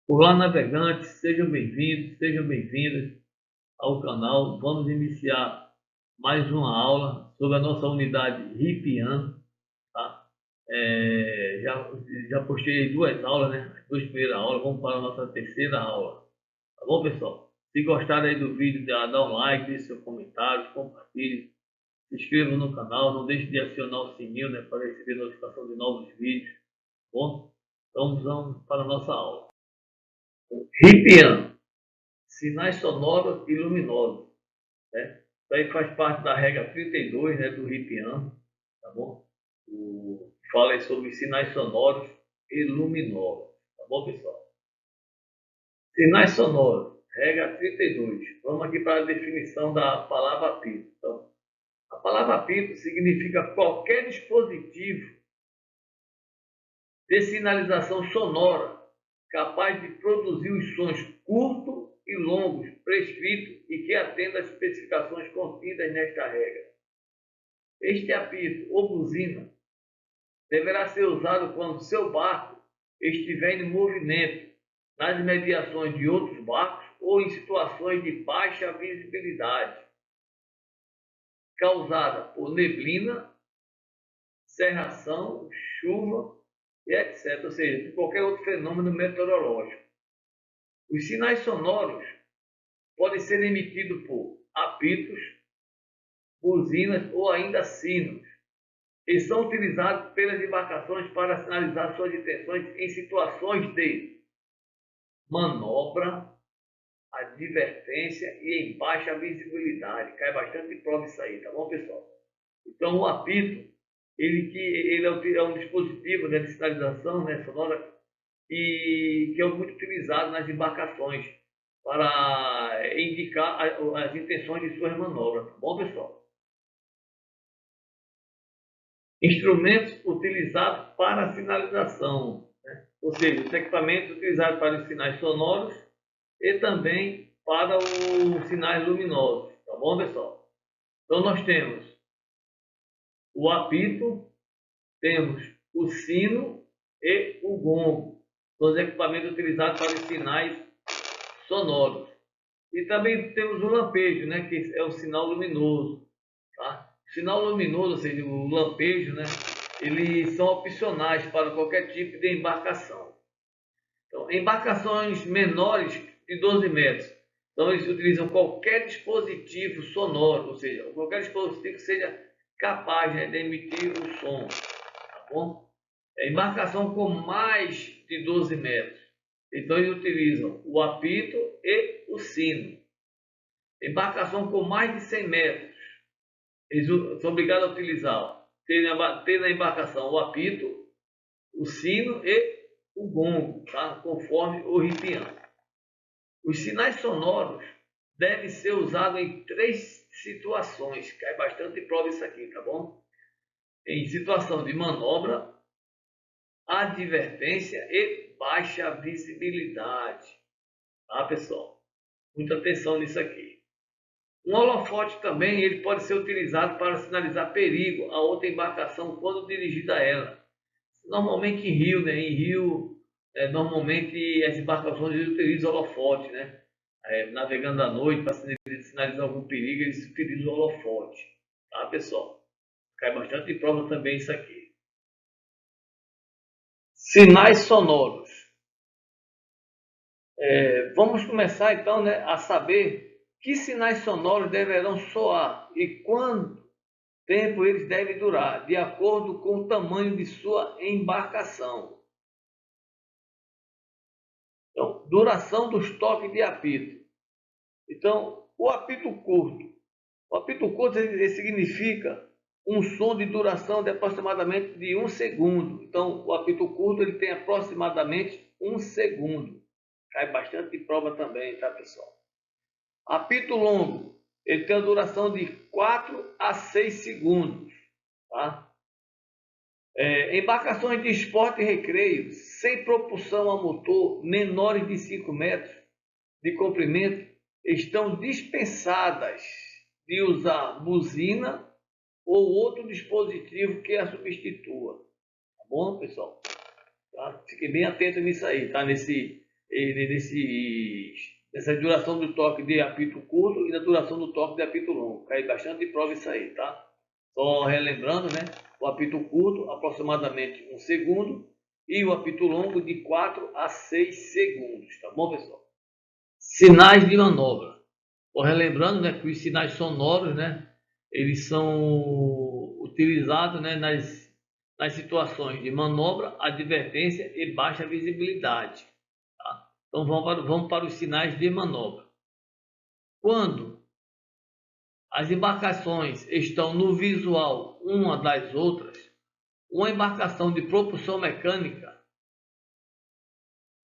Olá, navegantes, sejam bem-vindos, sejam bem-vindas ao canal. Vamos iniciar mais uma aula sobre a nossa unidade RIPIAN, tá? Já postei duas aulas, né? As duas primeiras aulas, vamos para a nossa terceira aula. Tá bom, pessoal? Se gostaram aí do vídeo, dá um like, deixe seu comentário, compartilhe, se inscreva no canal, não deixe de acionar o sininho, né, para receber notificação de novos vídeos, tá bom? Então vamos para a nossa aula. RIPIAN. Sinais sonoros e luminosos, né? Isso aí faz parte da regra 32, né, do RIPIAN, tá bom? Fala aí sobre sinais sonoros e luminosos, tá bom, pessoal? Sinais sonoros, regra 32. Vamos aqui para a definição da palavra apito. Então, a palavra apito significa qualquer dispositivo de sinalização sonora capaz de produzir os sons curtos e longos prescritos e que atenda às especificações contidas nesta regra. Este apito ou buzina deverá ser usado quando seu barco estiver em movimento, nas mediações de outros barcos ou em situações de baixa visibilidade, causada por neblina, cerração, chuva e etc. Ou seja, de qualquer outro fenômeno meteorológico. Os sinais sonoros podem ser emitidos por apitos, buzinas ou ainda sinos. Eles são utilizados pelas embarcações para sinalizar suas intenções em situações de manobra, advertência e em baixa visibilidade. Cai bastante de prova isso aí, tá bom, pessoal? Então, o apito, ele é um dispositivo, né, de sinalização, né, sonora, e que é muito utilizado nas embarcações para indicar as intenções de suas manobras, tá bom, pessoal? Instrumentos utilizados para sinalização, né? Ou seja, os equipamentos utilizados para os sinais sonoros e também para os sinais luminosos, tá bom, pessoal? Então, nós temos o apito, temos o sino e o gongo, são os equipamentos utilizados para os sinais sonoros. E também temos o lampejo, né, que é o sinal luminoso, tá? O sinal luminoso, ou seja, o lampejo, né, eles são opcionais para qualquer tipo de embarcação. Então, embarcações menores de 12 metros, então eles utilizam qualquer dispositivo sonoro, ou seja, qualquer dispositivo que seja capaz, né, de emitir o som, tá bom? Embarcação com mais de 12 metros, então eles utilizam o apito e o sino. Embarcação com mais de 100 metros, eles são obrigados a utilizar, ter na embarcação o apito, o sino e o gongo, tá? Conforme o RIPIAN. Os sinais sonoros devem ser usados em 3 situações, cai bastante prova isso aqui, tá bom? Em situação de manobra, advertência e baixa visibilidade, tá, pessoal? Muita atenção nisso aqui. Um holofote também ele pode ser utilizado para sinalizar perigo a outra embarcação quando dirigida a ela. Normalmente em rio, né? Em rio, normalmente as embarcações utilizam holofote, né? Navegando à noite para sinalizar algum perigo, eles utilizam holofote, tá, pessoal? Cai bastante de prova também isso aqui. Sinais sonoros. Vamos começar então, né, a saber que sinais sonoros deverão soar e quanto tempo eles devem durar, de acordo com o tamanho de sua embarcação. Então, duração dos toques de apito. Então, o apito curto. O apito curto ele significa um som de duração de aproximadamente de 1 segundo. Então, o apito curto ele tem aproximadamente 1 segundo. Cai bastante de prova também, tá, pessoal? Apito longo, ele tem a duração de 4 a 6 segundos, tá? Embarcações de esporte e recreio, sem propulsão a motor, menores de 5 metros de comprimento, estão dispensadas de usar buzina ou outro dispositivo que a substitua. Tá bom, pessoal? Tá? Fiquem bem atentos nisso aí, tá? dessa duração do toque de apito curto e da duração do toque de apito longo. Cai bastante de prova isso aí, tá? Só relembrando, né? O apito curto, aproximadamente 1 segundo, e o apito longo de 4 a 6 segundos, tá bom, pessoal? Sinais de manobra. Só relembrando, né, que os sinais sonoros, né, eles são utilizados, né, nas situações de manobra, advertência e baixa visibilidade. Tá? Então vamos para os sinais de manobra. Quando as embarcações estão no visual uma das outras, uma embarcação de propulsão mecânica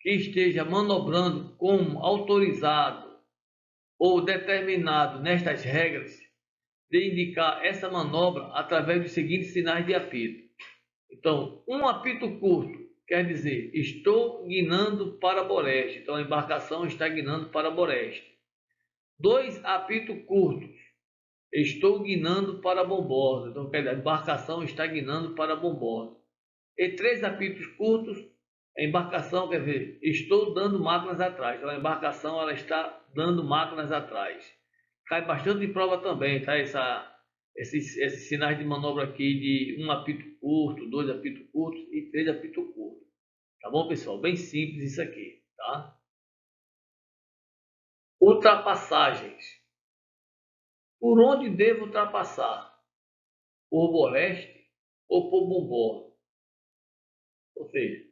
que esteja manobrando como autorizado ou determinado nestas regras, de indicar essa manobra através dos seguintes sinais de apito. Então, um apito curto quer dizer, estou guinando para boreste. Então, a embarcação está guinando para boreste. 2 apitos curtos, estou guinando para bombordo. Então, quer dizer, a embarcação está guinando para bombordo. E 3 apitos curtos, a embarcação, quer dizer, estou dando máquinas atrás. Então, a embarcação ela está dando máquinas atrás. Cai bastante de prova também, tá? Esses sinais de manobra aqui de 1 apito curto, 2 apitos curtos e 3 apitos curtos. Tá bom, pessoal? Bem simples isso aqui, tá? Ultrapassagens. Por onde devo ultrapassar? Por boreste ou por bombordo? Ou seja,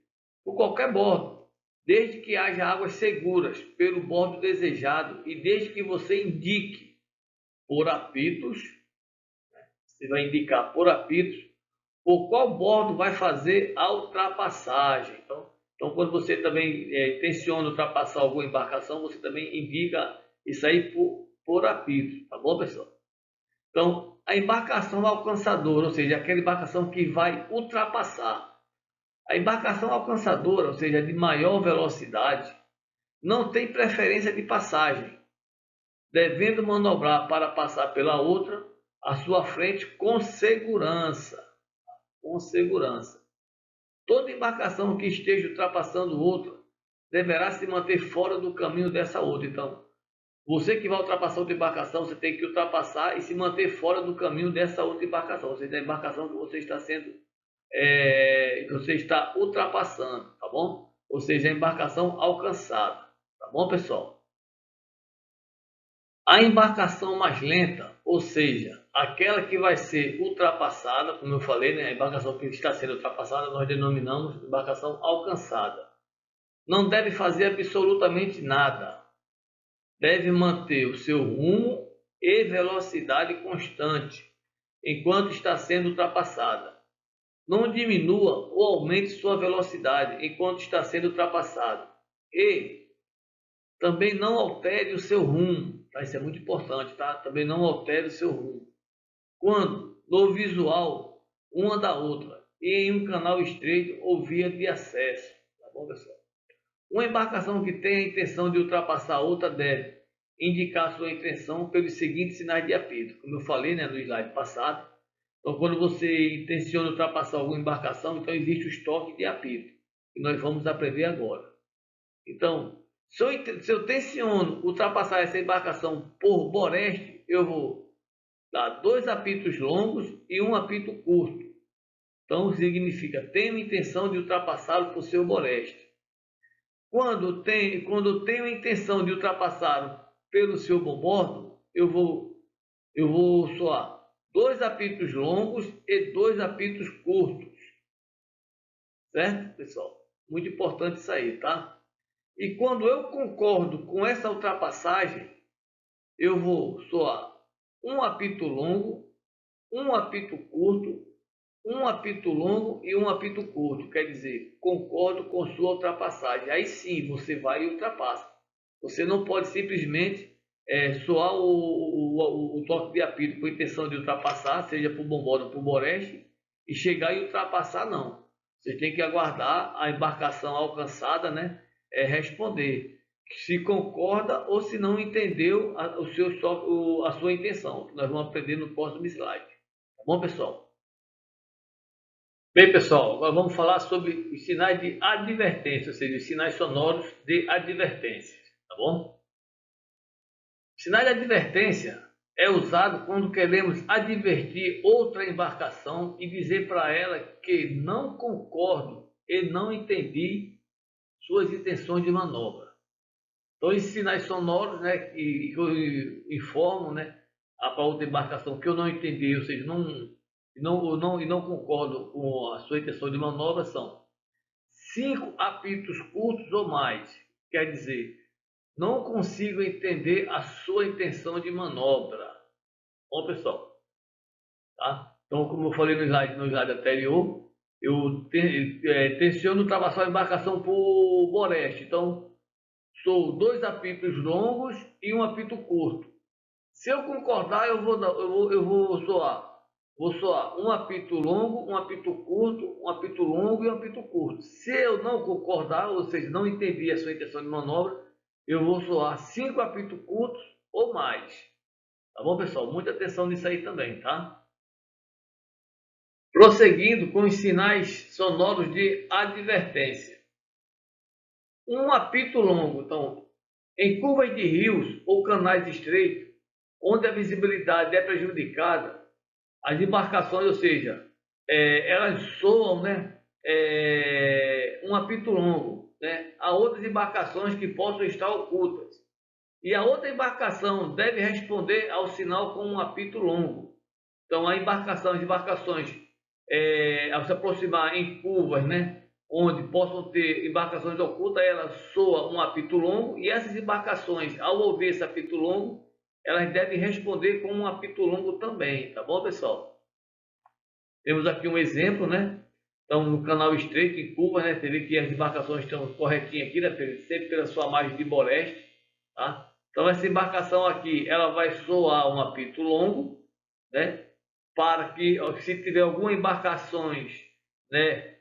por qualquer bordo, desde que haja águas seguras pelo bordo desejado e desde que você indique por apitos, você vai indicar por apitos, por qual bordo vai fazer a ultrapassagem. Então quando você também intenciona ultrapassar alguma embarcação, você também indica isso aí por apito, tá bom, pessoal? Então, a embarcação alcançadora, ou seja, aquela embarcação que vai ultrapassar. A embarcação alcançadora, ou seja, de maior velocidade, não tem preferência de passagem, devendo manobrar para passar pela outra à sua frente com segurança. Com segurança. Toda embarcação que esteja ultrapassando outra deverá se manter fora do caminho dessa outra. Então, você que vai ultrapassar outra embarcação, você tem que ultrapassar e se manter fora do caminho dessa outra embarcação. Ou seja, da embarcação que você está você está ultrapassando, tá bom? Ou seja, a embarcação alcançada, tá bom, pessoal? A embarcação mais lenta, ou seja, aquela que vai ser ultrapassada, como eu falei, né? A embarcação que está sendo ultrapassada nós denominamos embarcação alcançada. Não deve fazer absolutamente nada. Deve manter o seu rumo e velocidade constante enquanto está sendo ultrapassada. Não diminua ou aumente sua velocidade enquanto está sendo ultrapassado. E também não altere o seu rumo. Tá? Isso é muito importante, tá? Também não altere o seu rumo. Quando no visual uma da outra e em um canal estreito ou via de acesso. Tá bom, pessoal? Uma embarcação que tenha a intenção de ultrapassar a outra deve indicar sua intenção pelos seguintes sinais de apito. Como eu falei, né, no slide passado. Então, quando você intenciona ultrapassar alguma embarcação, então existe o estoque de apito, que nós vamos aprender agora. Então, se eu tenciono ultrapassar essa embarcação por boreste, eu vou dar 2 apitos longos e 1 apito curto. Então, significa, tenho intenção de ultrapassá-lo por seu boreste. Quando tenho a intenção de ultrapassá-lo pelo seu bombordo, eu vou soar 2 apitos longos e 2 apitos curtos. Certo, pessoal? Muito importante isso aí, tá? E quando eu concordo com essa ultrapassagem, eu vou soar 1 apito longo, 1 apito curto, 1 apito longo e 1 apito curto. Quer dizer, concordo com sua ultrapassagem. Aí sim, você vai e ultrapassa. Você não pode simplesmente soar o toque de apito com a intenção de ultrapassar, seja por bombordo ou por boreste, e chegar e ultrapassar, não. Você tem que aguardar a embarcação alcançada, né, responder se concorda ou se não entendeu a sua intenção. Nós vamos aprender no próximo slide. Tá bom, pessoal? Bem, pessoal, agora vamos falar sobre os sinais de advertência, ou seja, os sinais sonoros de advertência, tá bom? O sinal de advertência é usado quando queremos advertir outra embarcação e dizer para ela que não concordo e não entendi suas intenções de manobra. Então, esses sinais sonoros, né, que eu informo, né, para outra embarcação que eu não entendi, ou seja, não concordo com a sua intenção de manobra, são 5 apitos curtos ou mais. Quer dizer, não consigo entender a sua intenção de manobra. Bom, pessoal, tá? Então, como eu falei no slide anterior, eu tenciono ultrapassar a embarcação por Boreste. Então, sou 2 apitos longos e um apito curto. Se eu concordar, eu vou soar. Vou soar um apito longo, um apito curto, um apito longo e um apito curto. Se eu não concordar, ou seja, não entendi a sua intenção de manobra, eu vou soar 5 apitos curtos ou mais. Tá bom, pessoal? Muita atenção nisso aí também, tá? Prosseguindo com os sinais sonoros de advertência. Um apito longo, então, em curvas de rios ou canais estreitos, onde a visibilidade é prejudicada, as embarcações, ou seja, elas soam, né, um apito longo, né, a outras embarcações que possam estar ocultas. E a outra embarcação deve responder ao sinal com um apito longo. Então, as embarcações, ao se aproximar em curvas, né, onde possam ter embarcações ocultas, elas soam um apito longo, e essas embarcações, ao ouvir esse apito longo, elas devem responder com um apito longo também, tá bom, pessoal? Temos aqui um exemplo, né? Então, no canal estreito, em curva, né? Você vê que as embarcações estão corretinhas aqui, né? Sempre pela sua margem de boreste, tá? Então, essa embarcação aqui, ela vai soar um apito longo, né? Para que, se tiver alguma embarcações, né?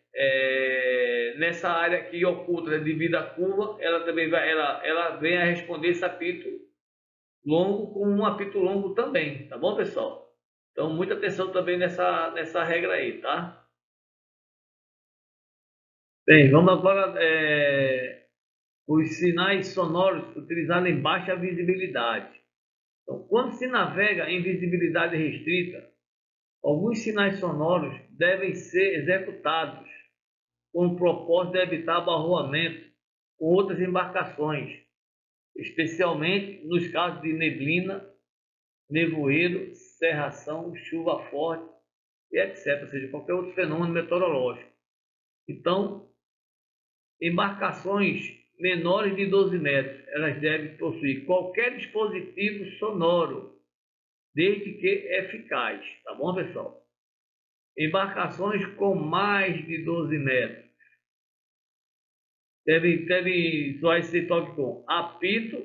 Nessa área aqui oculta, né, devido à curva, ela também ela vem a responder esse apito longo com um apito longo também, tá bom, pessoal? Então, muita atenção também nessa regra aí, tá? Bem, vamos agora os sinais sonoros utilizados em baixa visibilidade. Então, quando se navega em visibilidade restrita, alguns sinais sonoros devem ser executados com o propósito de evitar abarroamento com outras embarcações, especialmente nos casos de neblina, nevoeiro, cerração, chuva forte e etc. Ou seja, qualquer outro fenômeno meteorológico. Então, embarcações menores de 12 metros, elas devem possuir qualquer dispositivo sonoro, desde que eficaz. Tá bom, pessoal? Embarcações com mais de 12 metros devem soar esse toque com apito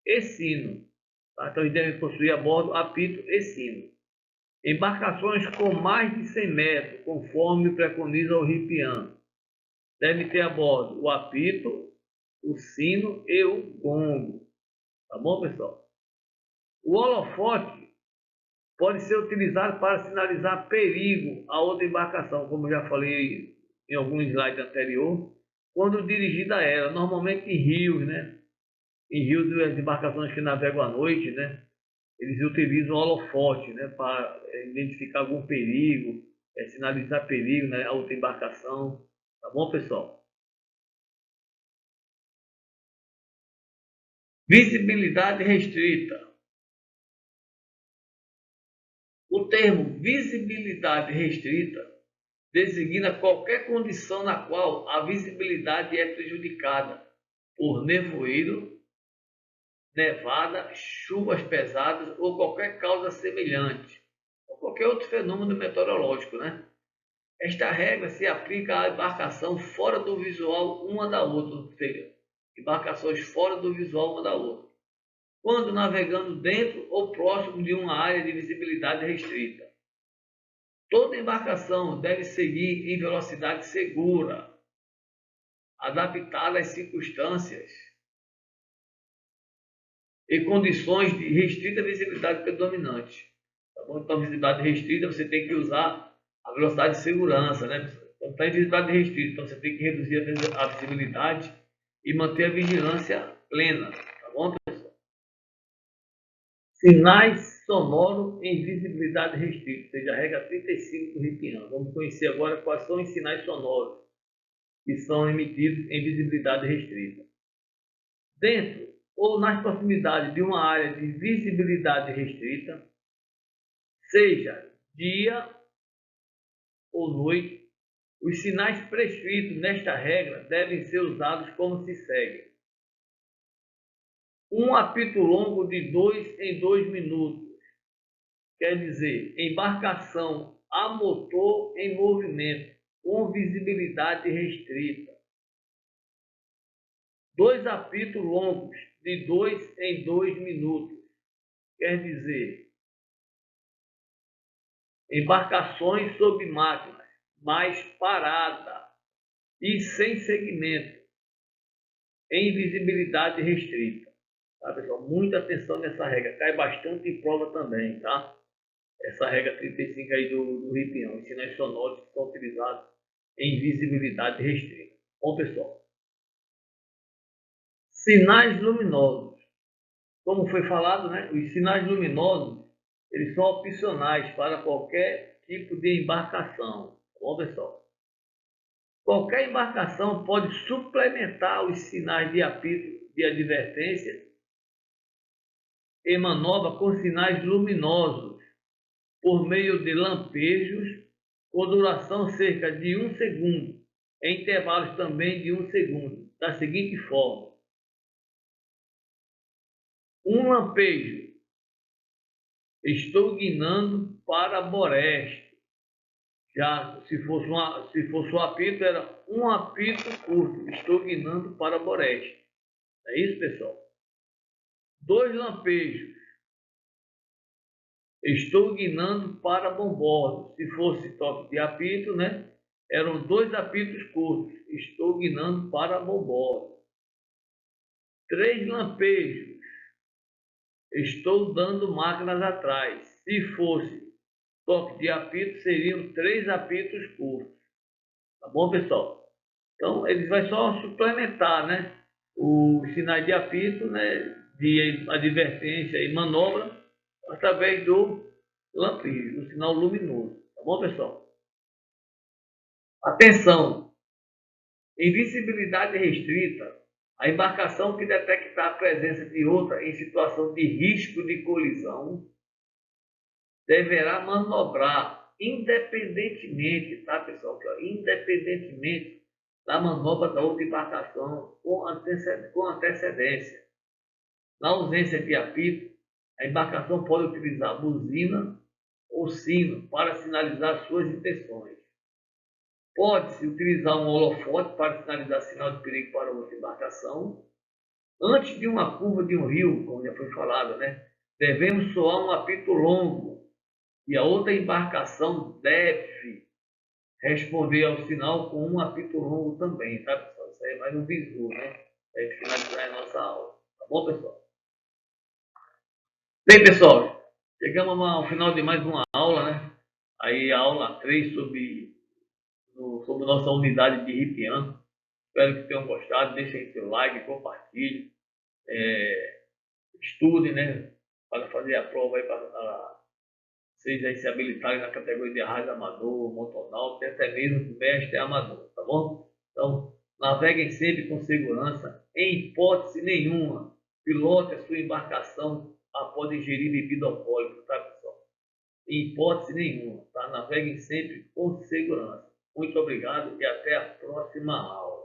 e sino. Tá? Então, eles devem possuir a bordo apito e sino. Embarcações com mais de 100 metros, conforme preconiza o RIPIAN, deve ter a bordo o apito, o sino e o gongo. Tá bom, pessoal? O holofote pode ser utilizado para sinalizar perigo a outra embarcação, como já falei em algum slide anterior, quando dirigida a ela, normalmente em rios, né? Em rios, as embarcações que navegam à noite, né? Eles utilizam o holofote, né? Para identificar algum perigo, sinalizar perigo, né? A outra embarcação. Tá bom, pessoal? Visibilidade restrita. O termo visibilidade restrita designa qualquer condição na qual a visibilidade é prejudicada por nevoeiro, nevada, chuvas pesadas ou qualquer causa semelhante, ou qualquer outro fenômeno meteorológico, né? Esta regra se aplica à embarcação fora do visual uma da outra, ou seja, embarcações fora do visual uma da outra, quando navegando dentro ou próximo de uma área de visibilidade restrita. Toda embarcação deve seguir em velocidade segura, adaptada às circunstâncias e condições de restrita visibilidade predominante. Tá bom? Então, visibilidade restrita, você tem que usar a velocidade de segurança, né, pessoal? Então está em visibilidade restrita, então você tem que reduzir a visibilidade e manter a vigilância plena, tá bom, pessoal? Sinais sonoros em visibilidade restrita, ou seja, a regra 35 do RIPIAN. Vamos conhecer agora quais são os sinais sonoros que são emitidos em visibilidade restrita. Dentro ou nas proximidades de uma área de visibilidade restrita, seja dia ou noite, os sinais prescritos nesta regra devem ser usados como se segue. Um apito longo de 2 em 2 minutos, quer dizer, embarcação a motor em movimento, com visibilidade restrita. 2 apitos longos de 2 em 2 minutos, quer dizer, embarcações sob máquinas, mas parada e sem segmento, em visibilidade restrita. Tá, pessoal? Muita atenção nessa regra, cai bastante em prova também, tá? Essa regra 35 aí do RIPIAN, os sinais sonoros que são utilizados em visibilidade restrita. Bom, pessoal, sinais luminosos. Como foi falado, né? Os sinais luminosos, eles são opcionais para qualquer tipo de embarcação. Bom, pessoal, qualquer embarcação pode suplementar os sinais de apito de advertência e manobra com sinais luminosos por meio de lampejos com duração cerca de 1 segundo, em intervalos também de 1 segundo, da seguinte forma. Um lampejo, estou guinando para Boreste. Já se fosse um apito, era um apito curto, estou guinando para Boreste. É isso, pessoal? 2 lampejos, estou guinando para Bombordo. Se fosse toque de apito, né? Eram 2 apitos curtos. Estou guinando para Bombordo. 3 lampejos. Estou dando máquinas atrás. Se fosse toque de apito, seriam 3 apitos curtos. Tá bom, pessoal? Então, ele vai só suplementar, né? Os sinais de apito, né? De advertência e manobra, através do lampejo, do sinal luminoso. Tá bom, pessoal? Atenção! Em visibilidade restrita, a embarcação que detectar a presença de outra em situação de risco de colisão deverá manobrar independentemente, tá, pessoal? Independentemente da manobra da outra embarcação com antecedência. Na ausência de apito, a embarcação pode utilizar buzina ou sino para sinalizar suas intenções. Pode-se utilizar um holofote para sinalizar sinal de perigo para outra embarcação. Antes de uma curva de um rio, como já foi falado, né, devemos soar um apito longo e a outra embarcação deve responder ao sinal com um apito longo também, tá, pessoal? Isso aí é mais um bizu, né? Para gente finalizar a nossa aula. Tá bom, pessoal? Bem, pessoal, chegamos ao final de mais uma aula, né? Aí a aula 3 sobre nossa unidade de RIPIAN. Espero que tenham gostado. Deixem seu like, compartilhe, estudem, né? Para fazer a prova aí para vocês aí se habilitarem na categoria de arraio amador, motonauta e até mesmo mestre amador, tá bom? Então, naveguem sempre com segurança. Em hipótese nenhuma, pilote a sua embarcação após ingerir bebida alcoólica, tá, pessoal? Em hipótese nenhuma, tá? Naveguem sempre com segurança. Muito obrigado e até a próxima aula.